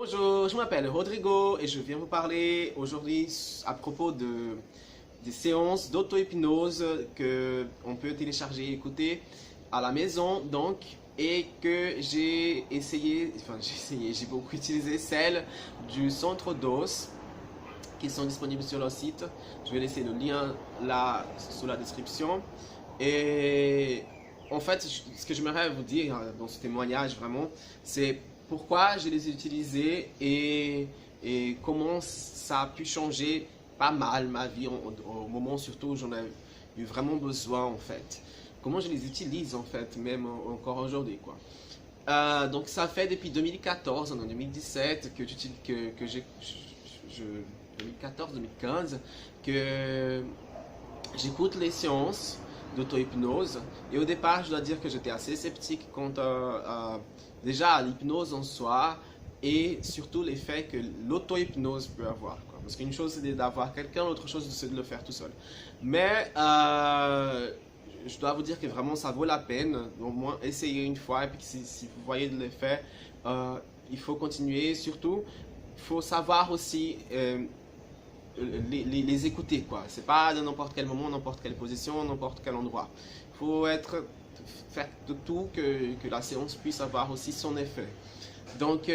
Bonjour, je m'appelle Rodrigo et je viens vous parler aujourd'hui à propos des séances d'auto-hypnose que on peut télécharger et écouter à la maison donc et que j'ai beaucoup utilisé celles du centre DOS qui sont disponibles sur leur site. Je vais laisser le lien là sous la description. Et en fait, ce que j'aimerais vous dire dans ce témoignage vraiment, c'est pourquoi je les ai utilisés et comment ça a pu changer pas mal ma vie au moment surtout où j'en ai eu vraiment besoin en fait. Comment je les utilise en fait, même encore aujourd'hui quoi. Donc ça fait depuis 2014, en 2017 que j'ai 2014-2015 que j'écoute les séances d'auto-hypnose. Et au départ, je dois dire que j'étais assez sceptique quant déjà à l'hypnose en soi et surtout l'effet que l'auto-hypnose peut avoir. Parce qu'une chose c'est d'avoir quelqu'un, l'autre chose c'est de le faire tout seul. Mais je dois vous dire que vraiment ça vaut la peine, au moins essayer une fois et puis si vous voyez de l'effet, il faut continuer. Surtout, il faut savoir aussi les écouter quoi. C'est pas de n'importe quel moment, n'importe quelle position, n'importe quel endroit. Il faut faire de tout que la séance puisse avoir aussi son effet. Donc,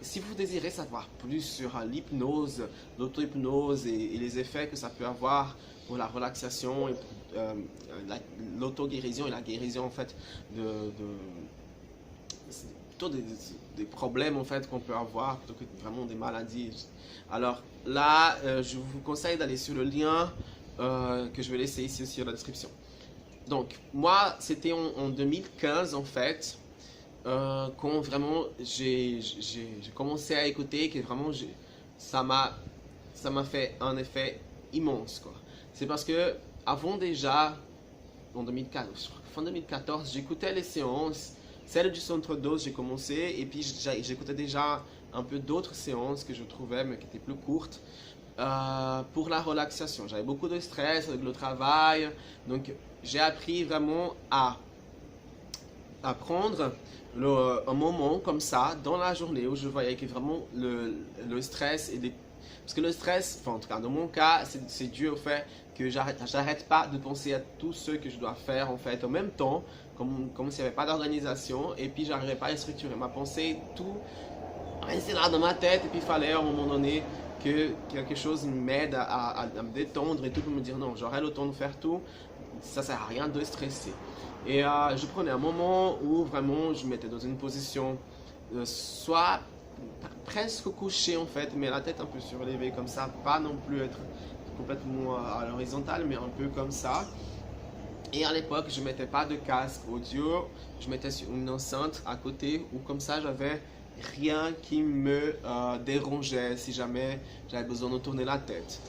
si vous désirez savoir plus sur l'hypnose, l'auto-hypnose et les effets que ça peut avoir pour la relaxation, l'auto-guérison et la guérison en fait plutôt des problèmes en fait qu'on peut avoir plutôt que vraiment des maladies. Alors là, je vous conseille d'aller sur le lien que je vais laisser ici aussi dans la description. Donc moi, c'était en 2015 en fait, quand vraiment j'ai commencé à écouter, que vraiment ça m'a fait un effet immense quoi. C'est parce que avant déjà, en 2014, je crois, fin 2014, j'écoutais les séances. Celle du centre DOS, j'ai commencé et puis j'écoutais déjà un peu d'autres séances que je trouvais mais qui étaient plus courtes pour la relaxation. J'avais beaucoup de stress avec le travail, donc j'ai appris vraiment à prendre un moment comme ça dans la journée où je voyais que vraiment le stress et parce que le stress, enfin en tout cas dans mon cas, c'est dû au fait que j'arrête pas de penser à tout ce que je dois faire en fait en même temps, comme s'il n'y avait pas d'organisation et puis j'arrivais pas à structurer ma pensée, tout restait là dans ma tête et puis il fallait à un moment donné que quelque chose m'aide à me détendre et tout pour me dire non, j'aurai le temps de faire tout, ça sert à rien de stresser. Et je prenais un moment où vraiment je me mettais dans une position soit presque couché en fait, mais la tête un peu surélevée comme ça, pas non plus être complètement à l'horizontale, mais un peu comme ça. Et à l'époque, je mettais pas de casque audio, je mettais sur une enceinte à côté où comme ça j'avais rien qui me dérangeait si jamais j'avais besoin de tourner la tête.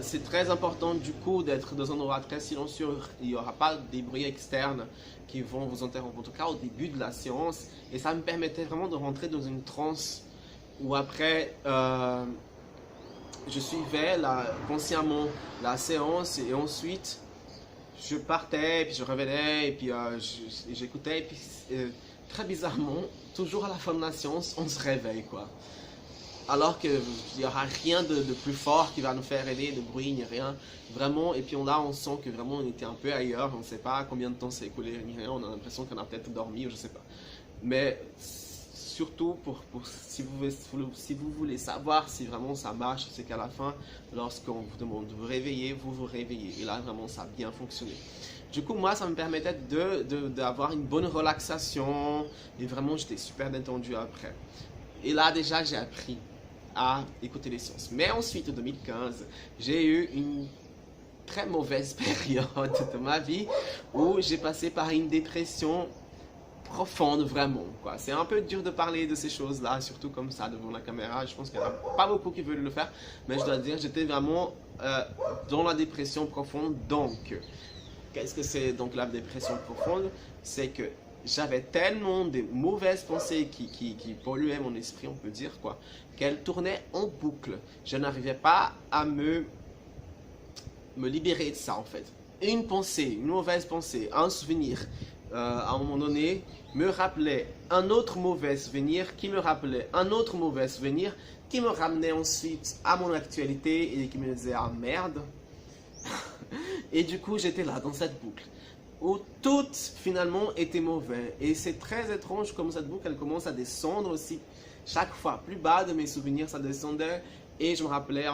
C'est très important du coup d'être dans un endroit très silencieux, il n'y aura pas des bruits externes qui vont vous interrompre, en tout cas au début de la séance, et ça me permettait vraiment de rentrer dans une transe où après je suivais consciemment la séance et ensuite je partais et puis je revenais et puis j'écoutais et puis très bizarrement, toujours à la fin de la séance, on se réveille quoi. Alors qu'il n'y aura rien de plus fort qui va nous faire aider, de bruit, ni rien. Vraiment, et puis on sent que vraiment on était un peu ailleurs, on ne sait pas combien de temps s'est écoulé, ni rien, on a l'impression qu'on a peut-être dormi, ou je ne sais pas. Mais surtout, si vous voulez savoir si vraiment ça marche, c'est qu'à la fin, lorsqu'on vous demande de vous réveiller, vous vous réveillez. Et là, vraiment, ça a bien fonctionné. Du coup, moi, ça me permettait d'avoir une bonne relaxation, et vraiment, j'étais super détendu après. Et là, déjà, j'ai appris à écouter les séances. Mais ensuite, en 2015, j'ai eu une très mauvaise période de ma vie où j'ai passé par une dépression profonde, vraiment. C'est un peu dur de parler de ces choses-là, surtout comme ça, devant la caméra. Je pense qu'il n'y en a pas beaucoup qui veulent le faire, mais je dois dire, j'étais vraiment dans la dépression profonde. Donc, qu'est-ce que c'est donc la dépression profonde? C'est que j'avais tellement de mauvaises pensées qui polluaient mon esprit, on peut dire, qu'elles tournaient en boucle. Je n'arrivais pas à me libérer de ça, en fait. Une pensée, une mauvaise pensée, un souvenir, à un moment donné, me rappelait un autre mauvais souvenir, qui me rappelait un autre mauvais souvenir, qui me ramenait ensuite à mon actualité et qui me disait ah merde. Et du coup j'étais là dans cette boucle où tout finalement était mauvais. Et c'est très étrange comme cette boucle elle commence à descendre aussi. Chaque fois plus bas de mes souvenirs ça descendait. Et je me rappelais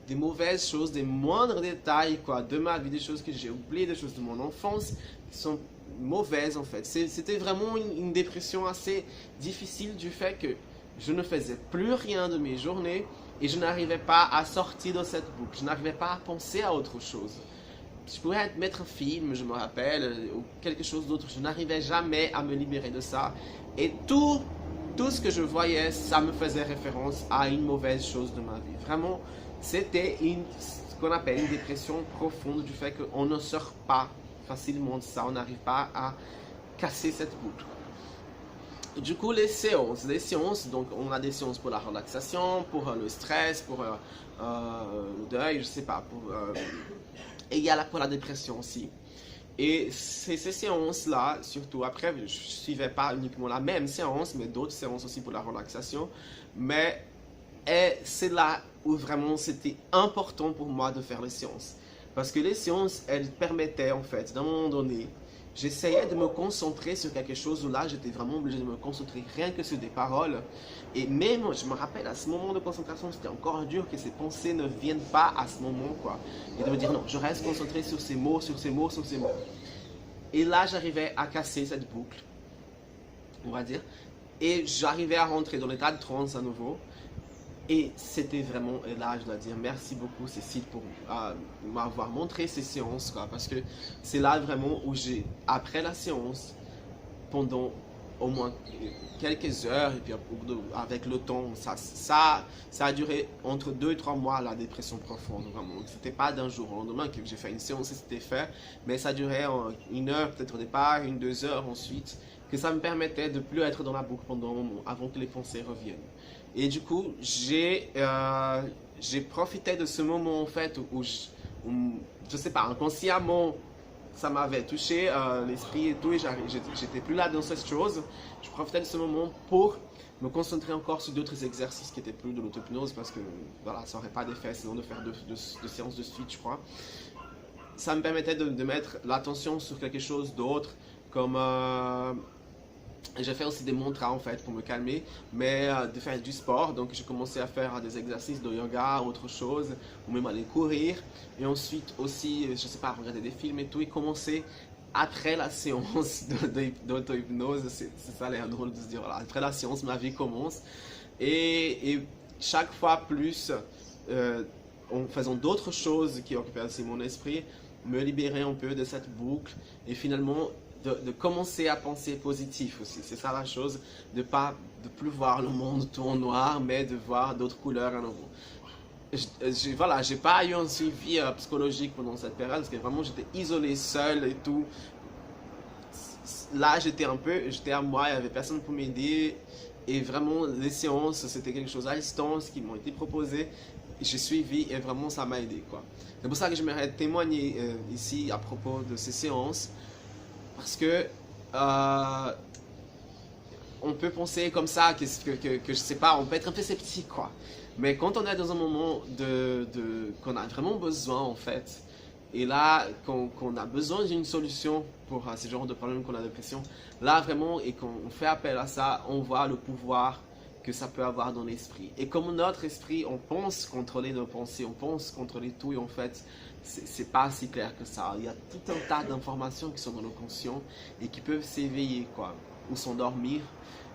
des mauvaises choses, des moindres détails quoi, de ma vie, des choses que j'ai oubliées, des choses de mon enfance qui sont mauvaises en fait. C'était vraiment une dépression assez difficile du fait que je ne faisais plus rien de mes journées et je n'arrivais pas à sortir de cette boucle. Je n'arrivais pas à penser à autre chose. Je pourrais mettre un film, je me rappelle, ou quelque chose d'autre. Je n'arrivais jamais à me libérer de ça. Et tout ce que je voyais, ça me faisait référence à une mauvaise chose de ma vie. Vraiment, c'était ce qu'on appelle une dépression profonde du fait qu'on ne sort pas facilement de ça. On n'arrive pas à casser cette boucle. Du coup, les séances, donc on a des séances pour la relaxation, pour le stress, pour le deuil, je sais pas, et il y a là pour la dépression aussi. Et ces séances-là, surtout après, je ne suivais pas uniquement la même séance, mais d'autres séances aussi pour la relaxation. Mais c'est là où vraiment c'était important pour moi de faire les séances. Parce que les séances, elles permettaient en fait, d'un moment donné, j'essayais de me concentrer sur quelque chose où là, j'étais vraiment obligé de me concentrer rien que sur des paroles. Et même, je me rappelle, à ce moment de concentration, c'était encore dur que ces pensées ne viennent pas à ce moment, quoi. Et de me dire, non, je reste concentré sur ces mots, sur ces mots, sur ces mots. Et là, j'arrivais à casser cette boucle, on va dire. Et j'arrivais à rentrer dans l'état de transe à nouveau. Et c'était vraiment, et là je dois dire merci beaucoup Cécile pour m'avoir montré ces séances, quoi, parce que c'est là vraiment où j'ai, après la séance, pendant au moins quelques heures, et puis avec le temps, ça a duré entre 2 et 3 mois la dépression profonde, vraiment. C'était pas d'un jour au lendemain que j'ai fait une séance et c'était fait, mais ça durait 1 heure peut-être au départ, 1-2 heures ensuite, que ça me permettait de plus être dans la boucle pendant un moment, avant que les pensées reviennent. Et du coup, j'ai profité de ce moment en fait où je sais pas, inconsciemment, ça m'avait touché l'esprit et tout, et j'étais plus là dans cette chose. Je profitais de ce moment pour me concentrer encore sur d'autres exercices qui étaient plus de l'auto-hypnose parce que voilà, ça n'aurait pas d'effet sinon de faire deux séances de suite, je crois. Ça me permettait de mettre l'attention sur quelque chose d'autre, comme j'ai fait aussi des mantras en fait pour me calmer, mais de faire du sport. Donc j'ai commencé à faire des exercices de yoga, autre chose, ou même aller courir. Et ensuite aussi, je sais pas, regarder des films et tout. Et commencer après la séance d'auto-hypnose. C'est ça l'air drôle de se dire, voilà, après la séance, ma vie commence. Et chaque fois plus, en faisant d'autres choses qui occupaient aussi mon esprit, me libérer un peu de cette boucle. Et finalement, de commencer à penser positif aussi. C'est ça la chose, de plus voir le monde tout en noir, mais de voir d'autres couleurs à nouveau. Voilà, j'ai pas eu un suivi psychologique pendant cette période, parce que vraiment j'étais isolé, seul et tout. Là, j'étais à moi, il n'y avait personne pour m'aider. Et vraiment, les séances, c'était quelque chose à distance qui m'ont été proposées. J'ai suivi et vraiment ça m'a aidé, quoi. C'est pour ça que j'aimerais témoigner ici à propos de ces séances. Parce que on peut penser comme ça, que je sais pas, on peut être un peu sceptique, quoi. Mais quand on est dans un moment qu'on a vraiment besoin, en fait, et là, qu'on a besoin d'une solution pour ce genre de problème qu'on a de dépression, là vraiment, et qu'on fait appel à ça, on voit le pouvoir que ça peut avoir dans l'esprit. Et comme notre esprit, on pense contrôler nos pensées, on pense contrôler tout, et en fait, c'est pas si clair que ça. Il y a tout un tas d'informations qui sont dans le conscient et qui peuvent s'éveiller, quoi, ou s'endormir.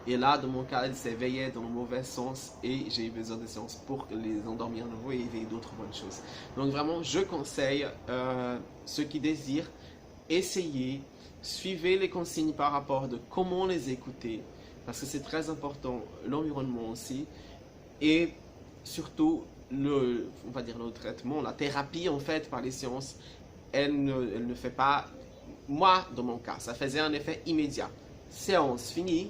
Et là, dans mon cas, elles s'éveillaient dans le mauvais sens et j'ai eu besoin de séances pour les endormir à nouveau et éveiller d'autres bonnes choses. Donc vraiment, je conseille ceux qui désirent essayer, suivez les consignes par rapport de comment les écouter, parce que c'est très important, l'environnement aussi, et surtout, on va dire le traitement, la thérapie en fait par les séances, elle ne fait pas, moi dans mon cas, ça faisait un effet immédiat. Séance finie,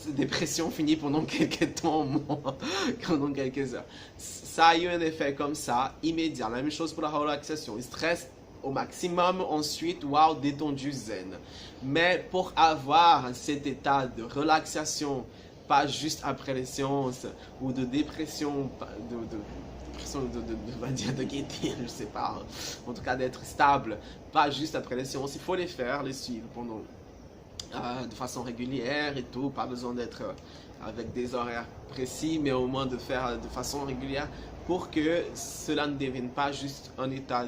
dépression finie pendant quelques temps, pendant quelques heures. Ça a eu un effet comme ça, immédiat. La même chose pour la relaxation. Le stress au maximum, ensuite, wow, détendu, zen. Mais pour avoir cet état de relaxation, pas juste après les séances, ou de dépression, on va dire de gaieté, je sais pas, en tout cas d'être stable, pas juste après les séances, il faut les faire, les suivre pendant de façon régulière et tout, pas besoin d'être avec des horaires précis, mais au moins de faire de façon régulière pour que cela ne devienne pas juste un état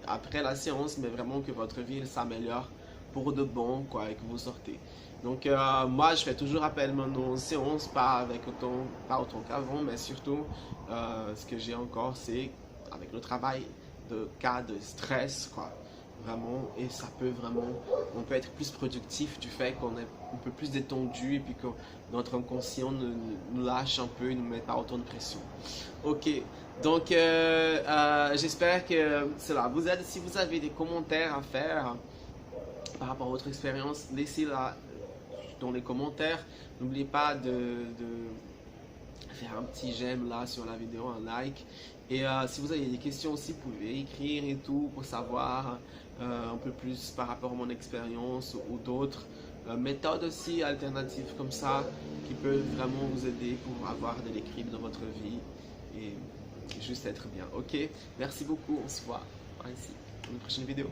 après la séance, mais vraiment que votre vie s'améliore pour de bon, quoi, et que vous sortez. Donc moi je fais toujours appel maintenant aux séances, pas autant qu'avant, mais surtout ce que j'ai encore c'est avec le travail de cas de stress, quoi. Vraiment, et ça peut vraiment, on peut être plus productif du fait qu'on est un peu plus détendu et puis que notre inconscient nous lâche un peu et ne met pas autant de pression. Ok, donc j'espère que cela vous aide. Si vous avez des commentaires à faire par rapport à votre expérience, laissez-la dans les commentaires. N'oubliez pas de faire un petit j'aime là sur la vidéo, un like. Et si vous avez des questions aussi, vous pouvez écrire et tout pour savoir un peu plus par rapport à mon expérience ou d'autres méthodes aussi alternatives comme ça qui peuvent vraiment vous aider pour avoir de l'équilibre dans votre vie et juste être bien. Ok, merci beaucoup, on se voit ici dans une prochaine vidéo.